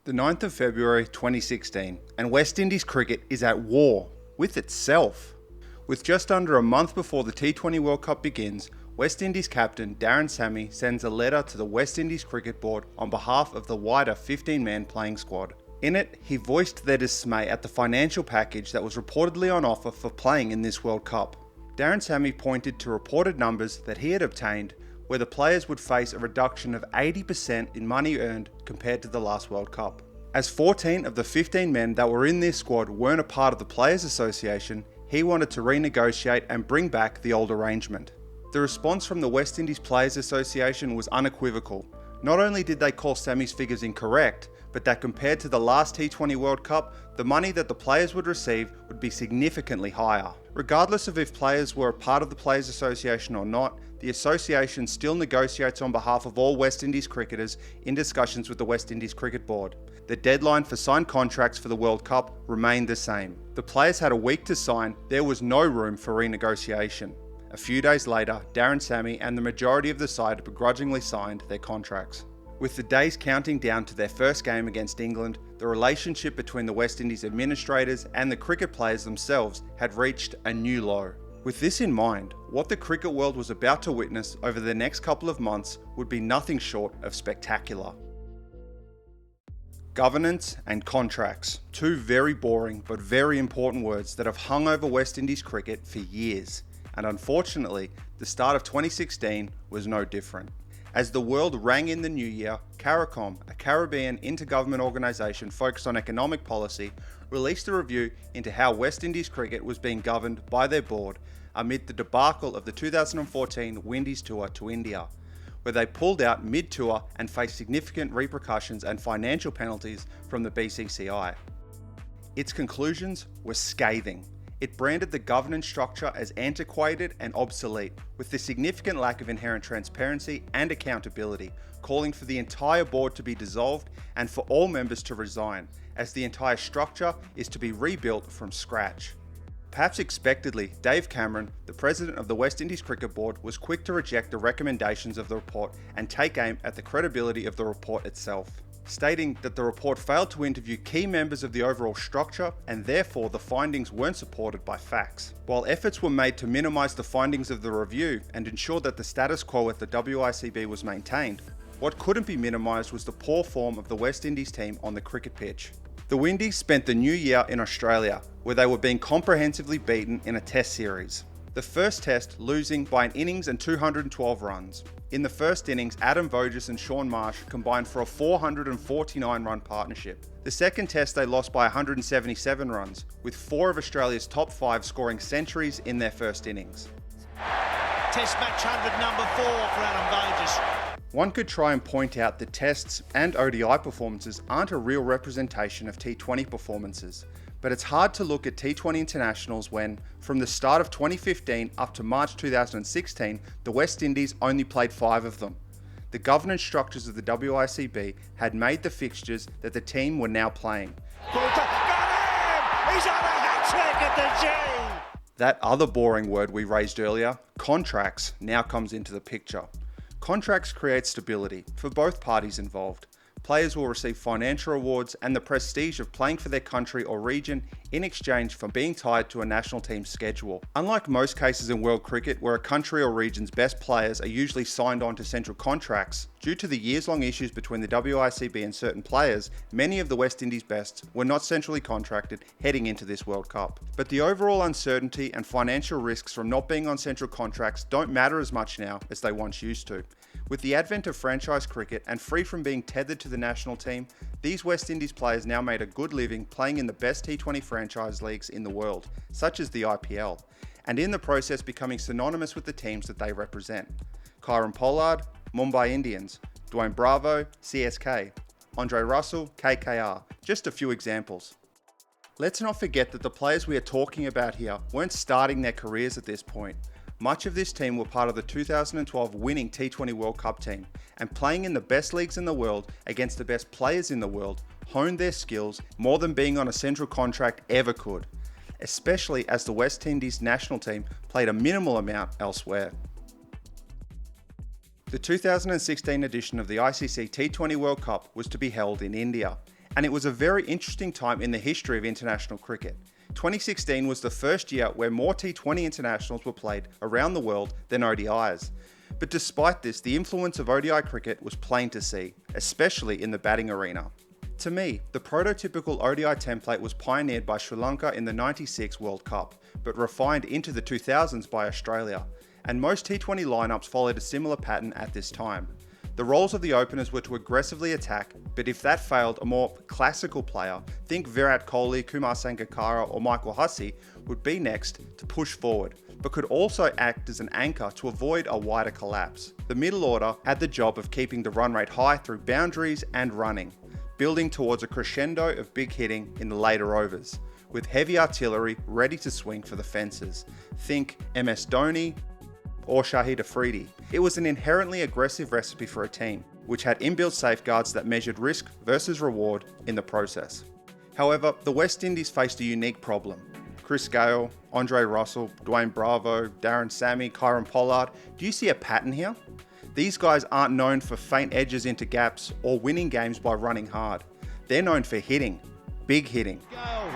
The 9th of February 2016, and West Indies cricket is at war with itself. With just under a month before the T20 World Cup begins, West Indies captain Darren Sammy sends a letter to the West Indies Cricket Board on behalf of the wider 15-man playing squad. In it, he voiced their dismay at the financial package that was reportedly on offer for playing in this World Cup. Darren Sammy pointed to reported numbers that he had obtained where the players would face a reduction of 80% in money earned compared to the last World Cup. As 14 of the 15 men that were in this squad weren't a part of the Players Association, he wanted to renegotiate and bring back the old arrangement. The response from the West Indies Players Association was unequivocal. Not only did they call Sammy's figures incorrect, but that compared to the last T20 World Cup, the money that the players would receive would be significantly higher. Regardless of if players were a part of the Players Association or not, the association still negotiates on behalf of all West Indies cricketers in discussions with the West Indies Cricket Board. The deadline for signed contracts for the World Cup remained the same. The players had a week to sign, there was no room for renegotiation. A few days later, Darren Sammy and the majority of the side begrudgingly signed their contracts. With the days counting down to their first game against England, the relationship between the West Indies administrators and the cricket players themselves had reached a new low. With this in mind, what the cricket world was about to witness over the next couple of months would be nothing short of spectacular. Governance and contracts, two very boring but very important words that have hung over West Indies cricket for years, and unfortunately, the start of 2016 was no different. As the world rang in the new year, CARICOM, a Caribbean intergovernment organisation focused on economic policy, released a review into how West Indies cricket was being governed by their board amid the debacle of the 2014 Windies tour to India, where they pulled out mid-tour and faced significant repercussions and financial penalties from the BCCI. Its conclusions were scathing. It branded the governance structure as antiquated and obsolete, with the significant lack of inherent transparency and accountability, calling for the entire board to be dissolved and for all members to resign, as the entire structure is to be rebuilt from scratch. Perhaps expectedly, Dave Cameron, the president of the West Indies Cricket Board, was quick to reject the recommendations of the report and take aim at the credibility of the report itself, stating that the report failed to interview key members of the overall structure and therefore the findings weren't supported by facts. While efforts were made to minimise the findings of the review and ensure that the status quo at the WICB was maintained, what couldn't be minimised was the poor form of the West Indies team on the cricket pitch. The Windies spent the new year in Australia, where they were being comprehensively beaten in a test series. The first test losing by an innings and 212 runs. In the first innings, Adam Voges and Shaun Marsh combined for a 449-run partnership. The second test they lost by 177 runs, with 4 of Australia's top 5 scoring centuries in their first innings. Test match 100 number 4 for Adam Voges. One could try and point out that tests and ODI performances aren't a real representation of T20 performances, but it's hard to look at T20 internationals when, from the start of 2015 up to March 2016, the West Indies only played 5 of them. The governance structures of the WICB had made the fixtures that the team were now playing. Got him! He's on a hat-trick at the G! That other boring word we raised earlier, contracts, now comes into the picture. Contracts create stability for both parties involved. Players will receive financial rewards and the prestige of playing for their country or region in exchange for being tied to a national team's schedule. Unlike most cases in world cricket where a country or region's best players are usually signed on to central contracts, due to the years-long issues between the WICB and certain players, many of the West Indies' bests were not centrally contracted heading into this World Cup. But the overall uncertainty and financial risks from not being on central contracts don't matter as much now as they once used to. With the advent of franchise cricket and free from being tethered to the national team, these West Indies players now made a good living playing in the best T20 franchise leagues in the world, such as the IPL, and in the process becoming synonymous with the teams that they represent. Kieron Pollard, Mumbai Indians, Dwayne Bravo, CSK, Andre Russell, KKR, just a few examples. Let's not forget that the players we are talking about here weren't starting their careers at this point. Much of this team were part of the 2012 winning T20 World Cup team, and playing in the best leagues in the world against the best players in the world honed their skills more than being on a central contract ever could, especially as the West Indies national team played a minimal amount elsewhere. The 2016 edition of the ICC T20 World Cup was to be held in India, and it was a very interesting time in the history of international cricket. 2016 was the first year where more T20 internationals were played around the world than ODIs. But despite this, the influence of ODI cricket was plain to see, especially in the batting arena. To me, the prototypical ODI template was pioneered by Sri Lanka in the '96 World Cup, but refined into the 2000s by Australia, and most T20 lineups followed a similar pattern at this time. The roles of the openers were to aggressively attack, but if that failed, a more classical player, think Virat Kohli, Kumar Sangakkara or Michael Hussey, would be next to push forward, but could also act as an anchor to avoid a wider collapse. The middle order had the job of keeping the run rate high through boundaries and running, building towards a crescendo of big hitting in the later overs, with heavy artillery ready to swing for the fences. Think MS Dhoni or Shahid Afridi. It was an inherently aggressive recipe for a team, which had inbuilt safeguards that measured risk versus reward in the process. However, the West Indies faced a unique problem. Chris Gayle, Andre Russell, Dwayne Bravo, Darren Sammy, Kieron Pollard. Do you see a pattern here? These guys aren't known for faint edges into gaps or winning games by running hard. They're known for hitting, big hitting. Oh,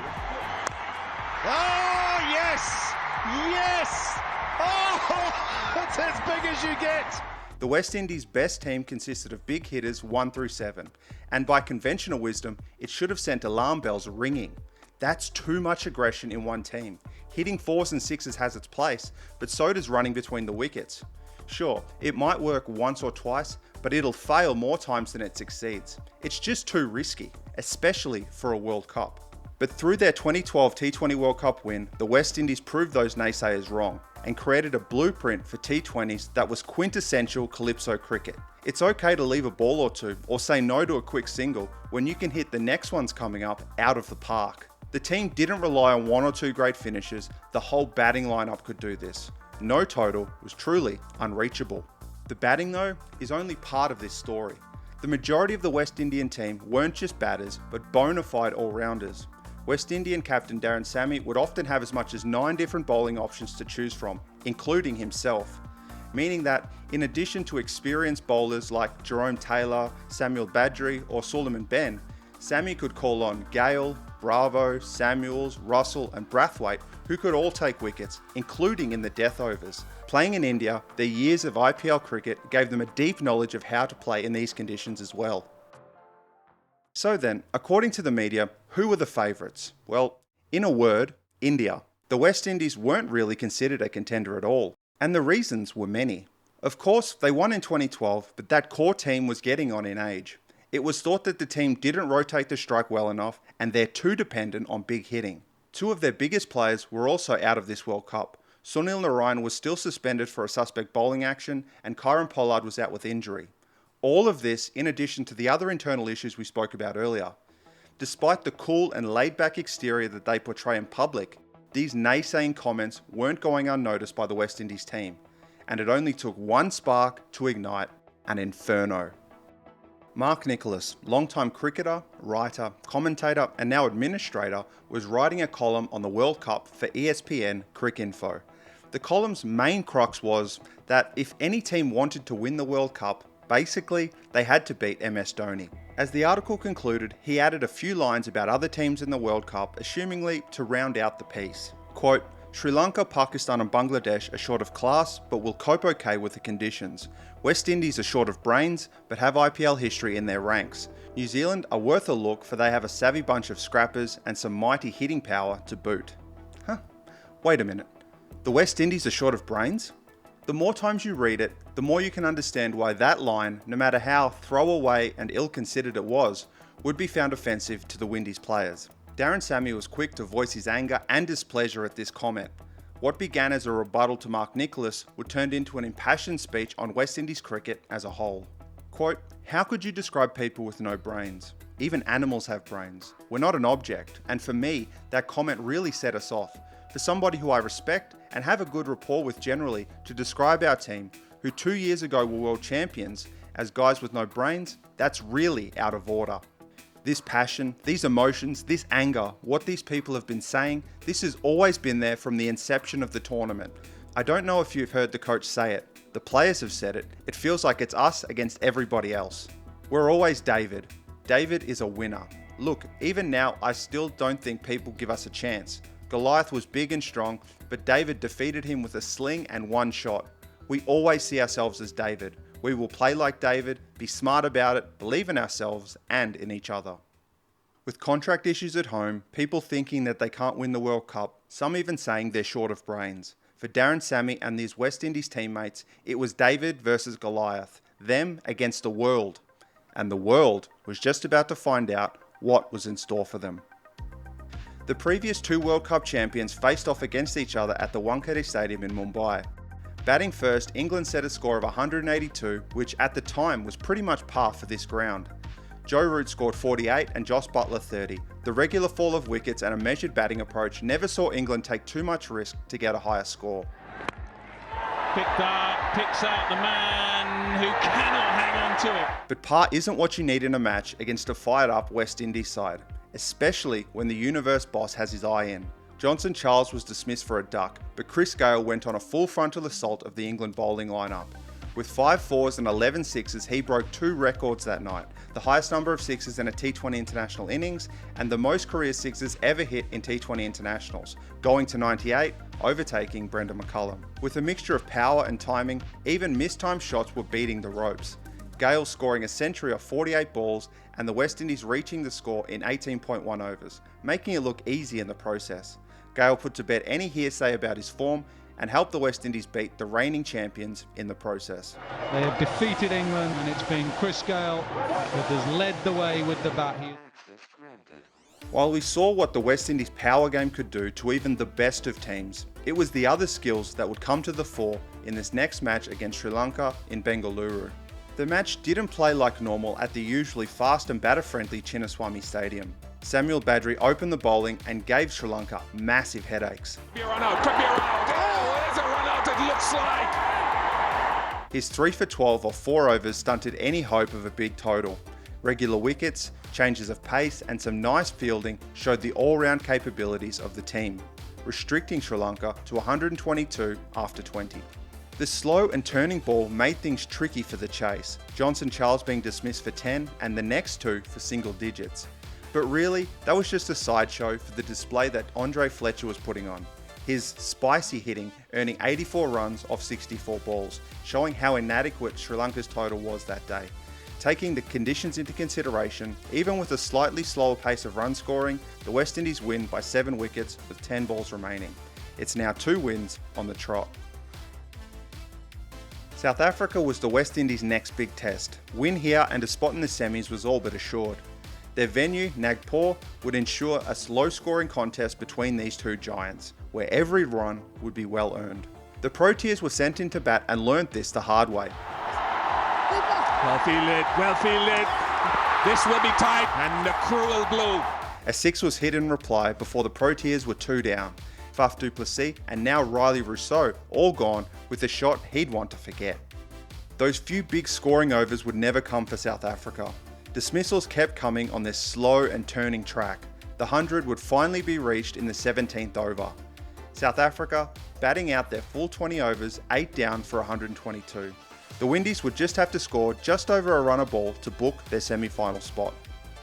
yes! Yes! Oh, it's as big as you get. The West Indies' best team consisted of big hitters 1 through 7, and by conventional wisdom, it should have sent alarm bells ringing. That's too much aggression in one team. Hitting 4s and 6s has its place, but so does running between the wickets. Sure, it might work once or twice, but it'll fail more times than it succeeds. It's just too risky, especially for a World Cup. But through their 2012 T20 World Cup win, the West Indies proved those naysayers wrong and created a blueprint for T20s that was quintessential calypso cricket. It's okay to leave a ball or two or say no to a quick single when you can hit the next ones coming up out of the park. The team didn't rely on 1 or 2 great finishes, the whole batting lineup could do this. No total was truly unreachable. The batting though is only part of this story. The majority of the West Indian team weren't just batters but bona fide all-rounders. West Indian captain Darren Sammy would often have as much as 9 different bowling options to choose from, including himself. Meaning that in addition to experienced bowlers like Jerome Taylor, Samuel Badri or Suleiman Ben, Sammy could call on Gale, Bravo, Samuels, Russell and Brathwaite, who could all take wickets, including in the death overs. Playing in India, their years of IPL cricket gave them a deep knowledge of how to play in these conditions as well. So then, according to the media, who were the favourites? Well, in a word, India. The West Indies weren't really considered a contender at all, and the reasons were many. Of course, they won in 2012, but that core team was getting on in age. It was thought that the team didn't rotate the strike well enough, and they're too dependent on big hitting. 2 of their biggest players were also out of this World Cup. Sunil Narine was still suspended for a suspect bowling action, and Kieron Pollard was out with injury. All of this in addition to the other internal issues we spoke about earlier. Despite the cool and laid-back exterior that they portray in public, these naysaying comments weren't going unnoticed by the West Indies team, and it only took one spark to ignite an inferno. Mark Nicholas, longtime cricketer, writer, commentator and now administrator, was writing a column on the World Cup for ESPN Cricinfo. The column's main crux was that if any team wanted to win the World Cup, basically, they had to beat MS Dhoni. As the article concluded, he added a few lines about other teams in the World Cup, assumingly to round out the piece. Quote, Sri Lanka, Pakistan and Bangladesh are short of class, but will cope okay with the conditions. West Indies are short of brains, but have IPL history in their ranks. New Zealand are worth a look, for they have a savvy bunch of scrappers and some mighty hitting power to boot. Wait a minute. The West Indies are short of brains? The more times you read it, the more you can understand why that line, no matter how throwaway and ill-considered it was, would be found offensive to the Windies players. Darren Sammy was quick to voice his anger and displeasure at this comment. What began as a rebuttal to Mark Nicholas would turn into an impassioned speech on West Indies cricket as a whole. Quote, how could you describe people with no brains? Even animals have brains. We're not an object, and for me, that comment really set us off. For somebody who I respect and have a good rapport with generally, to describe our team, who 2 years ago were world champions, as guys with no brains, that's really out of order. This passion, these emotions, this anger, what these people have been saying, this has always been there from the inception of the tournament. I don't know if you've heard the coach say it. The players have said it. It feels like it's us against everybody else. We're always David. David is a winner. Look, even now, I still don't think people give us a chance. Goliath was big and strong, but David defeated him with a sling and one shot. We always see ourselves as David. We will play like David, be smart about it, believe in ourselves and in each other. With contract issues at home, people thinking that they can't win the World Cup, some even saying they're short of brains. For Darren Sammy and his West Indies teammates, it was David versus Goliath, them against the world. And the world was just about to find out what was in store for them. The previous two World Cup champions faced off against each other at the Wankhede Stadium in Mumbai. Batting first, England set a score of 182, which at the time was pretty much par for this ground. Joe Root scored 48 and Joss Buttler 30. The regular fall of wickets and a measured batting approach never saw England take too much risk to get a higher score. Picked up, picks out the man who cannot hang on to it. But par isn't what you need in a match against a fired up West Indies side, especially when the universe boss has his eye in. Johnson Charles was dismissed for a duck, but Chris Gayle went on a full frontal assault of the England bowling lineup. With 5 fours and 11 sixes, he broke 2 records that night, the highest number of sixes in a T20 international innings and the most career sixes ever hit in T20 internationals, going to 98, overtaking Brendon McCullum. With a mixture of power and timing, even mistimed shots were beating the ropes. Gayle scoring a century of 48 balls and the West Indies reaching the score in 18.1 overs, making it look easy in the process. Gayle put to bed any hearsay about his form and helped the West Indies beat the reigning champions in the process. They have defeated England and it's been Chris Gayle that has led the way with the bat. While we saw what the West Indies power game could do to even the best of teams, it was the other skills that would come to the fore in this next match against Sri Lanka in Bengaluru. The match didn't play like normal at the usually fast and batter-friendly Chinnaswamy Stadium. Samuel Badri opened the bowling and gave Sri Lanka massive headaches. Could be a run out. Oh, there's a run out, it looks like. His 3 for 12 off 4 overs stunted any hope of a big total. Regular wickets, changes of pace and some nice fielding showed the all-round capabilities of the team, restricting Sri Lanka to 122 after 20. The slow and turning ball made things tricky for the chase, Johnson Charles being dismissed for 10 and the next 2 for single digits. But really, that was just a sideshow for the display that Andre Fletcher was putting on. His spicy hitting earning 84 runs off 64 balls, showing how inadequate Sri Lanka's total was that day. Taking the conditions into consideration, even with a slightly slower pace of run scoring, the West Indies win by 7 wickets with 10 balls remaining. It's now 2 wins on the trot. South Africa was the West Indies' next big test. Win here and a spot in the semis was all but assured. Their venue, Nagpur, would ensure a low-scoring contest between these two giants, where every run would be well earned. The Proteas were sent into bat and learnt this the hard way. Well fielded. This will be tight and a cruel blow. A 6 was hit in reply before the Proteas were 2 down. Faf du Plessis and now Riley Rousseau all gone with a shot he'd want to forget. Those few big scoring overs would never come for South Africa. Dismissals kept coming on this slow and turning track. The 100 would finally be reached in the 17th over. South Africa batting out their full 20 overs, 8 down for 122. The Windies would just have to score just over a run a ball to book their semi-final spot.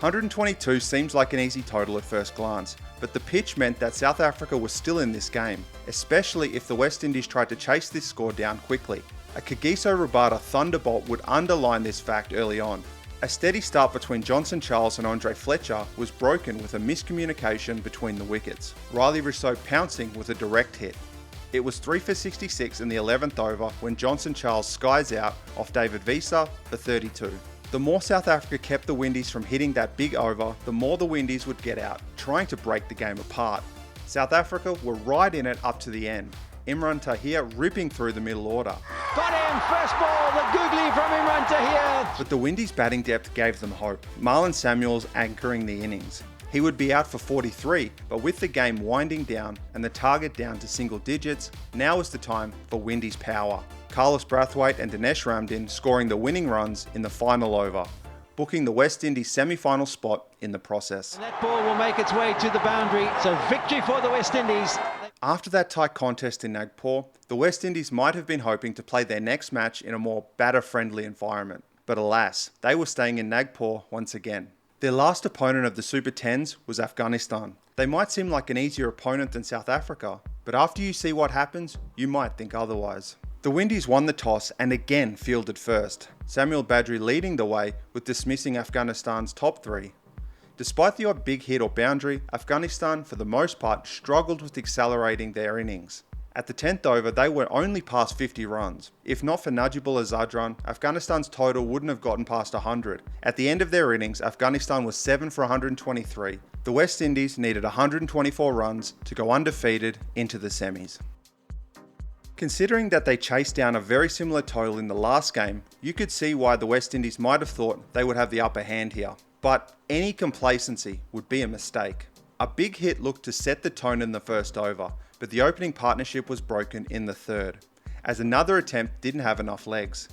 122 seems like an easy total at first glance, but the pitch meant that South Africa was still in this game, especially if the West Indies tried to chase this score down quickly. A Kagiso Rabada thunderbolt would underline this fact early on. A steady start between Johnson Charles and Andre Fletcher was broken with a miscommunication between the wickets, Riley Rousseau pouncing with a direct hit. It was 3 for 66 in the 11th over when Johnson Charles skies out off David Visa for 32. The more South Africa kept the Windies from hitting that big over, the more the Windies would get out, trying to break the game apart. South Africa were right in it up to the end. Imran Tahir ripping through the middle order. Got him, first ball, the googly from Imran Tahir. But the Windies' batting depth gave them hope. Marlon Samuels anchoring the innings. He would be out for 43, but with the game winding down and the target down to single digits, now is the time for Windies' power. Carlos Brathwaite and Dinesh Ramdin scoring the winning runs in the final over, booking the West Indies semi-final spot in the process. And that ball will make its way to the boundary, so victory for the West Indies. After that tight contest in Nagpur, the West Indies might have been hoping to play their next match in a more batter-friendly environment. But alas, they were staying in Nagpur once again. Their last opponent of the Super 10s was Afghanistan. They might seem like an easier opponent than South Africa, but after you see what happens, you might think otherwise. The Windies won the toss and again fielded first, Samuel Badri leading the way with dismissing Afghanistan's top three. Despite the odd big hit or boundary, Afghanistan for the most part struggled with accelerating their innings. At the 10th over, they were only past 50 runs. If not for Najibullah Zadran, Afghanistan's total wouldn't have gotten past 100. At the end of their innings, Afghanistan was 7 for 123. The West Indies needed 124 runs to go undefeated into the semis. Considering that they chased down a very similar total in the last game, you could see why the West Indies might have thought they would have the upper hand here. But any complacency would be a mistake. A big hit looked to set the tone in the first over, but the opening partnership was broken in the third, as another attempt didn't have enough legs.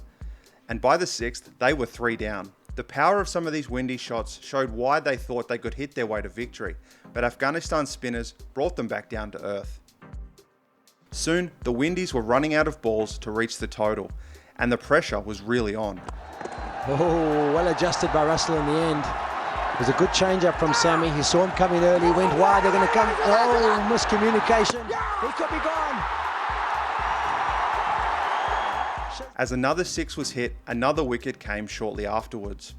And by the sixth, they were 3 down. The power of some of these windy shots showed why they thought they could hit their way to victory, but Afghanistan's spinners brought them back down to earth. Soon, the Windies were running out of balls to reach the total, and the pressure was really on. Oh, well adjusted by Russell in the end. It was a good change up from Sammy. He saw him coming early, went wide, they're going to come. Oh, miscommunication. He could be gone. As another 6 was hit, another wicket came shortly afterwards.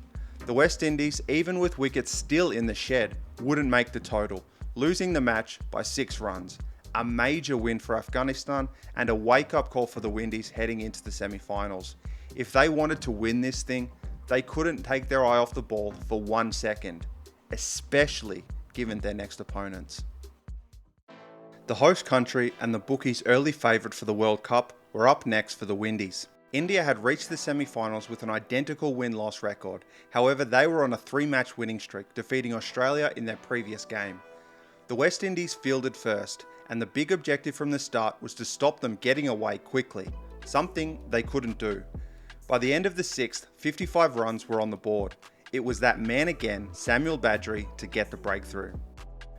The West Indies, even with wickets still in the shed, wouldn't make the total, losing the match by 6 runs. A major win for Afghanistan and a wake-up call for the Windies heading into the semi-finals. If they wanted to win this thing, they couldn't take their eye off the ball for 1 second, especially given their next opponents. The host country and the bookies' early favourite for the World Cup were up next for the Windies. India had reached the semi-finals with an identical win-loss record. However, they were on a 3-match winning streak, defeating Australia in their previous game. The West Indies fielded first, and the big objective from the start was to stop them getting away quickly, something they couldn't do. By the end of the 6th, 55 runs were on the board. It was that man again, Samuel Badri, to get the breakthrough.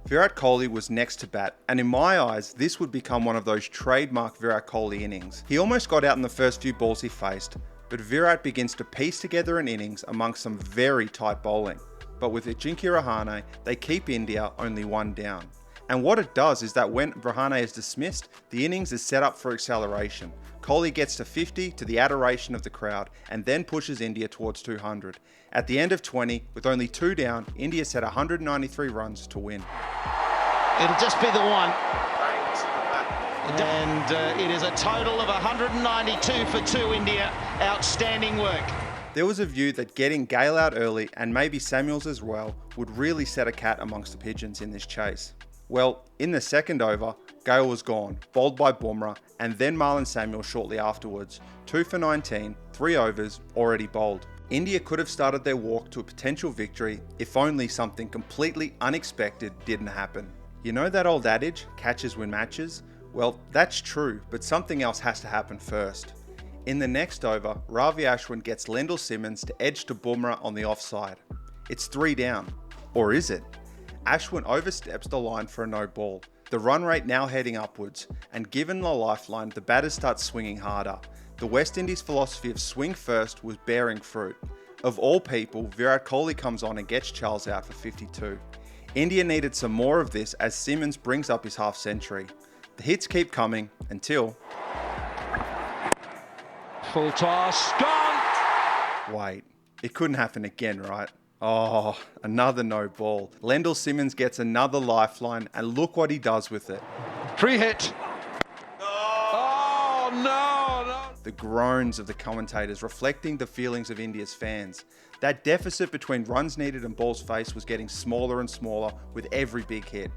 Virat Kohli was next to bat, and in my eyes, this would become one of those trademark Virat Kohli innings. He almost got out in the first few balls he faced, but Virat begins to piece together an innings amongst some very tight bowling. But with Ajinkya Rahane, they keep India only 1 down. And what it does is that when Rahane is dismissed, the innings is set up for acceleration. Kohli gets to 50 to the adoration of the crowd and then pushes India towards 200. At the end of 20, with only 2 down, India set 193 runs to win. It'll just be the one. And it is a total of 192 for 2 India. Outstanding work. There was a view that getting Gale out early, and maybe Samuels as well, would really set a cat amongst the pigeons in this chase. Well, in the second over, Gale was gone, bowled by Bumrah, and then Marlon Samuel shortly afterwards. 2 for 19, 3 overs, already bowled. India could have started their walk to a potential victory if only something completely unexpected didn't happen. You know that old adage, catches win matches? Well, that's true, but something else has to happen first. In the next over, Ravi Ashwin gets Lendl Simmons to edge to Bumrah on the offside. It's 3 down. Or is it? Ashwin oversteps the line for a no ball. The run rate now heading upwards, and given the lifeline, the batters start swinging harder. The West Indies' philosophy of swing first was bearing fruit. Of all people, Virat Kohli comes on and gets Charles out for 52. India needed some more of this as Simmons brings up his half century. The hits keep coming until... Full toss, gone! Wait, it couldn't happen again, right? Oh, another no ball. Lendl Simmons gets another lifeline, and look what he does with it. Free hit. Oh, no. The groans of the commentators reflecting the feelings of India's fans. That deficit between runs needed and balls faced was getting smaller and smaller with every big hit.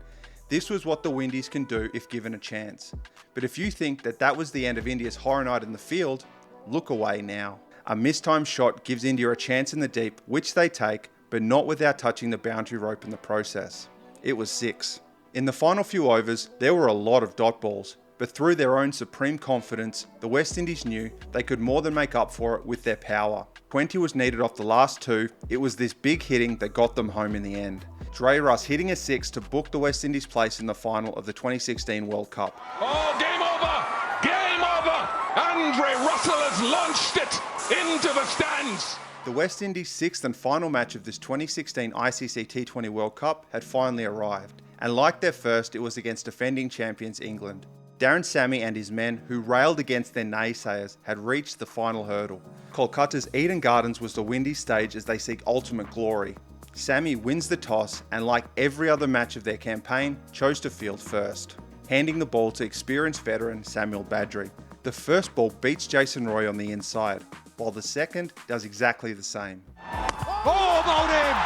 This was what the Windies can do if given a chance. But if you think that that was the end of India's horror night in the field, look away now. A mistimed shot gives India a chance in the deep, which they take, but not without touching the boundary rope in the process. It was 6. In the final few overs, there were a lot of dot balls, but through their own supreme confidence, the West Indies knew they could more than make up for it with their power. 20 was needed off the last 2. It was this big hitting that got them home in the end. Dre Russ hitting a 6 to book the West Indies' place in the final of the 2016 World Cup. Oh, game over! Game over! Andre Russell has launched it into the stands. The West Indies' sixth and final match of this 2016 ICC T20 World Cup had finally arrived, and like their first, it was against defending champions England. Darren Sammy and his men, who railed against their naysayers, had reached the final hurdle. Kolkata's Eden Gardens was the Windies' stage as they seek ultimate glory. Sammy wins the toss and, like every other match of their campaign, chose to field first, handing the ball to experienced veteran Samuel Badree. The first ball beats Jason Roy on the inside, while the second does exactly the same. Oh, bowled him!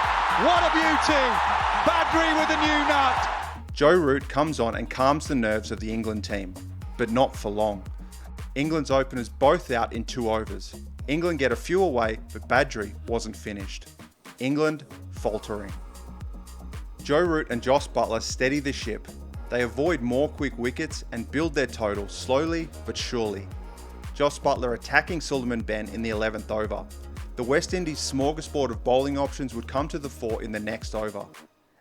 What a beauty! Badree with a new nut! Joe Root comes on and calms the nerves of the England team, but not for long. England's openers both out in 2 overs. England get a few away, but Badree wasn't finished. England faltering. Joe Root and Jos Buttler steady the ship. They avoid more quick wickets and build their total slowly but surely. Jos Buttler attacking Suleiman Ben in the 11th over. The West Indies' smorgasbord of bowling options would come to the fore in the next over.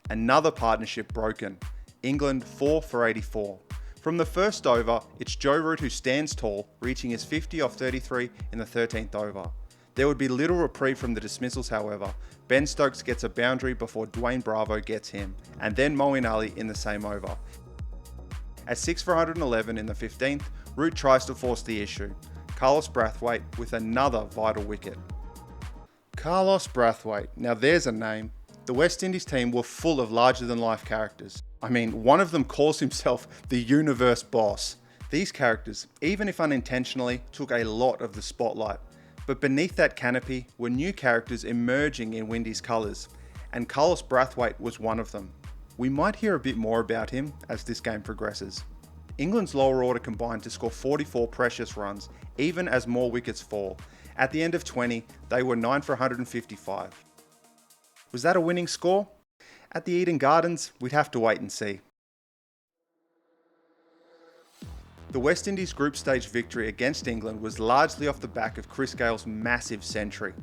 Another partnership broken. England 4 for 84. From the first over, it's Joe Root who stands tall, reaching his 50 off 33 in the 13th over. There would be little reprieve from the dismissals, however. Ben Stokes gets a boundary before Dwayne Bravo gets him, and then Moeen Ali in the same over. At 6 for 111 in the 15th, Root tries to force the issue. Carlos Brathwaite with another vital wicket. Carlos Brathwaite, now there's a name. The West Indies team were full of larger-than-life characters. I mean, one of them calls himself the universe boss. These characters, even if unintentionally, took a lot of the spotlight. But beneath that canopy were new characters emerging in Windies colours, and Carlos Brathwaite was one of them. We might hear a bit more about him as this game progresses. England's lower order combined to score 44 precious runs, even as more wickets fall. At the end of 20, they were 9 for 155. Was that a winning score? At the Eden Gardens, we'd have to wait and see. The West Indies group stage victory against England was largely off the back of Chris Gayle's massive century.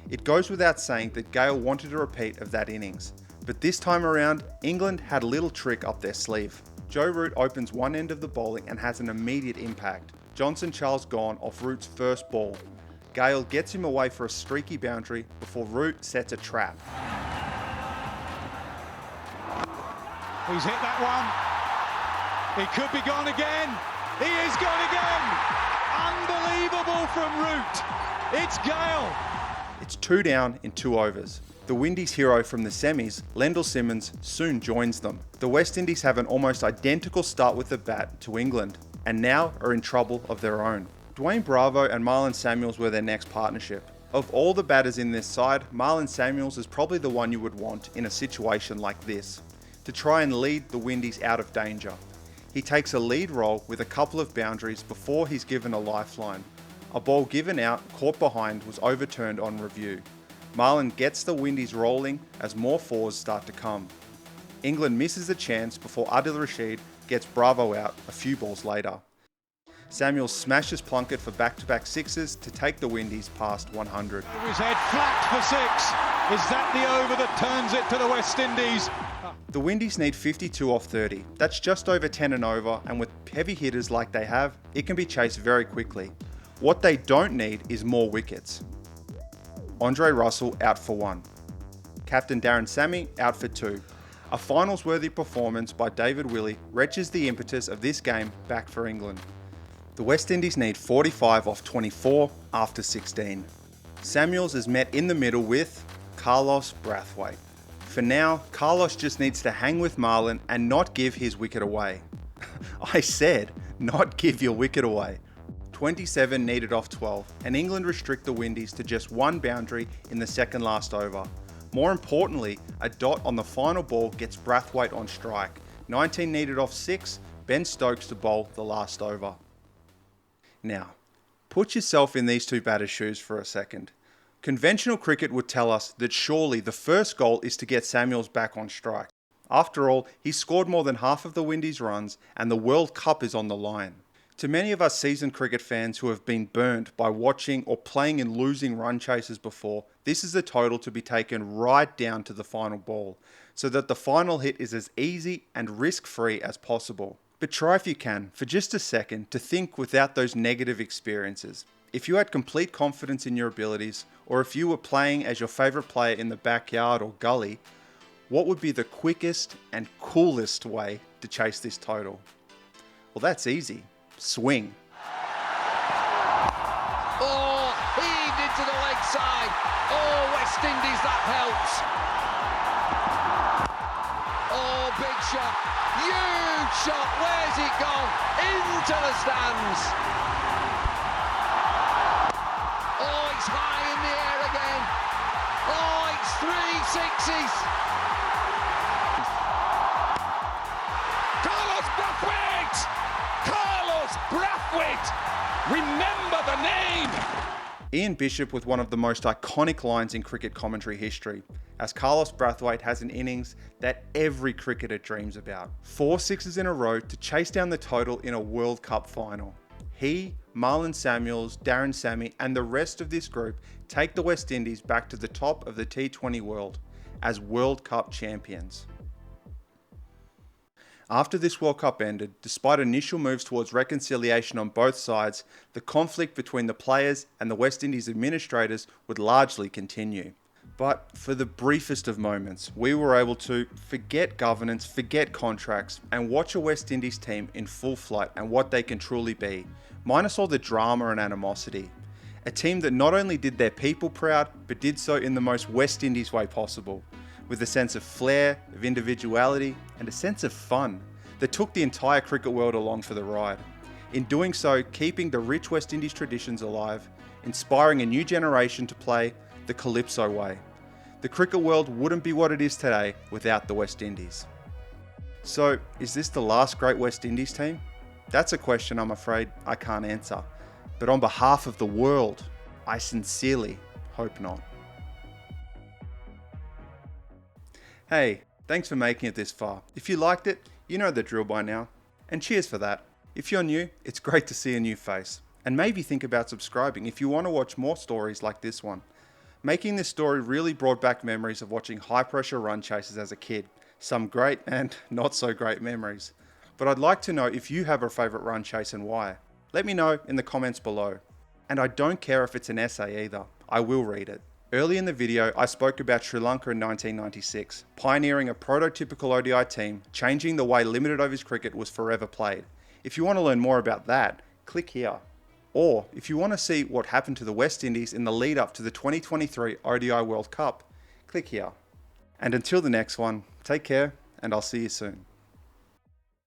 It goes without saying that Gale wanted a repeat of that innings. But this time around, England had a little trick up their sleeve. Joe Root opens one end of the bowling and has an immediate impact. Johnson Charles gone off Root's first ball. Gale gets him away for a streaky boundary before Root sets a trap. He's hit that one. He could be gone again. He is gone again. Unbelievable from Root. It's Gale. It's 2 down in 2 overs. The Windies hero from the semis, Lendl Simmons, soon joins them. The West Indies have an almost identical start with the bat to England, and now are in trouble of their own. Dwayne Bravo and Marlon Samuels were their next partnership. Of all the batters in this side, Marlon Samuels is probably the one you would want in a situation like this, to try and lead the Windies out of danger. He takes a lead role with a couple of boundaries before he's given a lifeline. A ball given out, caught behind, was overturned on review. Marlon gets the Windies rolling as more fours start to come. England misses a chance before Adil Rashid gets Bravo out a few balls later. Samuels smashes Plunkett for back-to-back sixes to take the Windies past 100. His head flat for 6. Is that the over that turns it to the West Indies? The Windies need 52 off 30. That's just over 10 and over, and with heavy hitters like they have, it can be chased very quickly. What they don't need is more wickets. Andre Russell out for 1. Captain Darren Sammy out for 2. A finals-worthy performance by David Willey wrenches the impetus of this game back for England. The West Indies need 45 off 24 after 16. Samuels is met in the middle with Carlos Brathwaite. For now, Carlos just needs to hang with Marlon and not give his wicket away. I said, not give your wicket away. 27 needed off 12, and England restrict the Windies to just 1 boundary in the second last over. More importantly, a dot on the final ball gets Brathwaite on strike. 19 needed off 6, Ben Stokes to bowl the last over. Now, put yourself in these two batters' shoes for a second. Conventional cricket would tell us that surely the first goal is to get Samuels back on strike. After all, he's scored more than half of the Windies' runs and the World Cup is on the line. To many of us seasoned cricket fans who have been burnt by watching or playing in losing run chases before, this is a total to be taken right down to the final ball, so that the final hit is as easy and risk-free as possible. But try if you can, for just a second, to think without those negative experiences. If you had complete confidence in your abilities, or if you were playing as your favourite player in the backyard or gully, what would be the quickest and coolest way to chase this total? Well, that's easy. Swing. Oh, heaved into the leg side. Oh, West Indies, that helps. Oh, big shot. Huge shot. Where's it gone? Into the stands. Oh, it's high in the air again. Oh, it's 3 sixes. Carlos Brathwaite! Carlos Brathwaite! Remember the name! Ian Bishop with one of the most iconic lines in cricket commentary history, as Carlos Brathwaite has an innings that every cricketer dreams about. 4 sixes in a row to chase down the total in a World Cup final. He, Marlon Samuels, Darren Sammy and the rest of this group take the West Indies back to the top of the T20 world as World Cup champions. After this World Cup ended, despite initial moves towards reconciliation on both sides, the conflict between the players and the West Indies administrators would largely continue. But for the briefest of moments, we were able to forget governance, forget contracts, and watch a West Indies team in full flight and what they can truly be, minus all the drama and animosity. A team that not only did their people proud, but did so in the most West Indies way possible, with a sense of flair, of individuality, and a sense of fun that took the entire cricket world along for the ride. In doing so, keeping the rich West Indies traditions alive, inspiring a new generation to play the calypso way. The cricket world wouldn't be what it is today without the West Indies. So, is this the last great West Indies team? That's a question I'm afraid I can't answer. But on behalf of the world, I sincerely hope not. Hey, thanks for making it this far. If you liked it, you know the drill by now. And cheers for that. If you're new, it's great to see a new face. And maybe think about subscribing if you want to watch more stories like this one. Making this story really brought back memories of watching high pressure run chases as a kid. Some great and not so great memories. But I'd like to know if you have a favourite run chase and why. Let me know in the comments below. And I don't care if it's an essay either. I will read it. Early in the video, I spoke about Sri Lanka in 1996, pioneering a prototypical ODI team, changing the way limited overs cricket was forever played. If you want to learn more about that, click here. Or if you want to see what happened to the West Indies in the lead up to the 2023 ODI World Cup, click here. And until the next one, take care and I'll see you soon.